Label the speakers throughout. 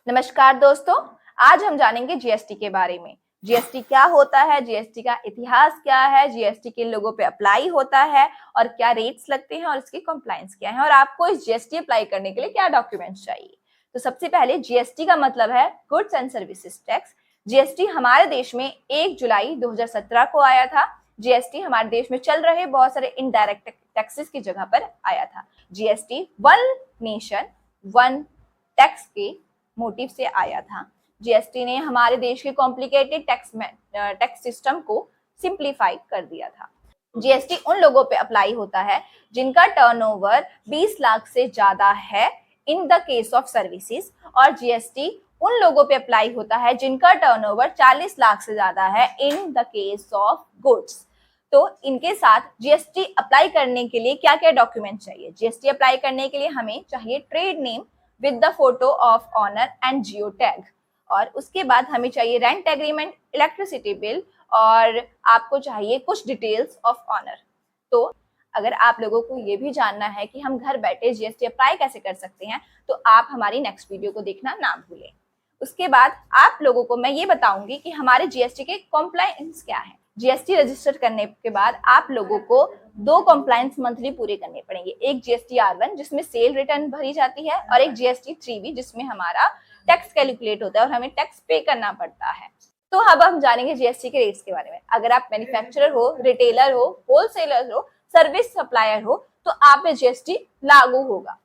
Speaker 1: नमस्कार दोस्तों, आज हम जानेंगे जीएसटी के बारे में। जीएसटी क्या होता है, जीएसटी का इतिहास क्या है, जीएसटी किन लोगों पे अप्लाई होता है और क्या रेट्स लगते हैं और इसकी कंप्लायंस क्या है और आपको इस जीएसटी अप्लाई करने के लिए क्या डॉक्यूमेंट्स चाहिए। तो सबसे पहले जीएसटी का मतलब है goods and services tax. GST हमारे देश में 1 जुलाई 2017 को आया था। जीएसटी हमारे देश में चल रहे बहुत सारे इनडायरेक्ट टैक्सेस की जगह पर आया था। GST one nation one tax के मोटिव से आया था। जीएसटी ने हमारे देश के कॉम्प्लिकेटेड टैक्स सिस्टम को सिंप्लीफाई कर दिया था। जीएसटी उन लोगों पे अप्लाई होता है जिनका टर्नओवर 20 लाख से ज्यादा है in the case of services, और जीएसटी उन लोगों पे अप्लाई होता है जिनका टर्नओवर 40 लाख से ज्यादा है in the case of goods. तो इनके साथ जीएसटी अप्लाई करने के लिए क्या क्या डॉक्यूमेंट चाहिए। जीएसटी अप्लाई करने के लिए हमें चाहिए trade name with the photo of owner and geo tag, और उसके बाद हमें चाहिए रेंट एग्रीमेंट, इलेक्ट्रिसिटी बिल, और आपको चाहिए कुछ डिटेल्स ऑफ ऑनर। तो अगर आप लोगों को ये भी जानना है कि हम घर बैठे जीएसटी अप्लाई कैसे कर सकते हैं, तो आप हमारी नेक्स्ट वीडियो को देखना ना भूलें। उसके बाद आप लोगों को मैं ये बताऊंगी कि हमारे जीएसटी के कॉम्प्लायंस क्या है। जीएसटी रजिस्टर करने के बाद आप लोगों को 2 कॉम्प्लायंस मंथली पूरे करने पड़ेंगे। एक जीएसटी R1 जिसमें सेल रिटर्न भरी जाती है, और एक जीएसटी 3B जिसमें हमारा टैक्स कैलकुलेट होता है और हमें टैक्स पे करना पड़ता है। तो अब हम जानेंगे जीएसटी के रेट्स के बारे में। अगर आप मैन्युफैक्चरर हो, रिटेलर हो, होलसेलर हो, सर्विस सप्लायर हो, तो आप पे जीएसटी लागू होगा।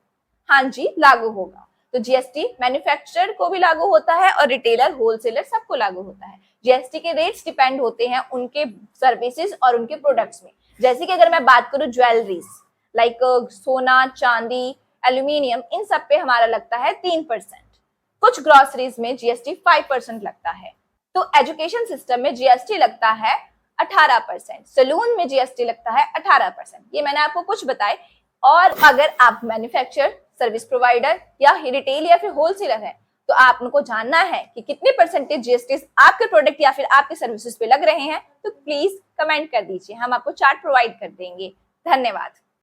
Speaker 1: हाँ जी, लागू होगा। तो जीएसटी मैन्युफैक्चरर को भी लागू होता है और रिटेलर, होलसेलर सबको लागू होता है। जीएसटी के रेट्स डिपेंड होते हैं उनके सर्विसेज और उनके प्रोडक्ट्स में। जैसे कि अगर मैं बात करूं ज्वेलरीज लाइक सोना, चांदी, एल्यूमिनियम, इन सब पे हमारा लगता है 3%। कुछ ग्रोसरीज में जीएसटी 5% लगता है। तो एजुकेशन सिस्टम में जीएसटी लगता है 18%, सैलून में जीएसटी लगता है 18%। ये मैंने आपको कुछ बताए। और अगर आप मैन्युफैक्चरर, सर्विस प्रोवाइडर या रिटेल या फिर होलसेलर है, तो आप उनको जानना है कि कितने परसेंटेज जीएसटी आपके प्रोडक्ट या फिर आपके सर्विसेज पे लग रहे हैं, तो प्लीज कमेंट कर दीजिए, हम आपको चार्ट प्रोवाइड कर देंगे। धन्यवाद।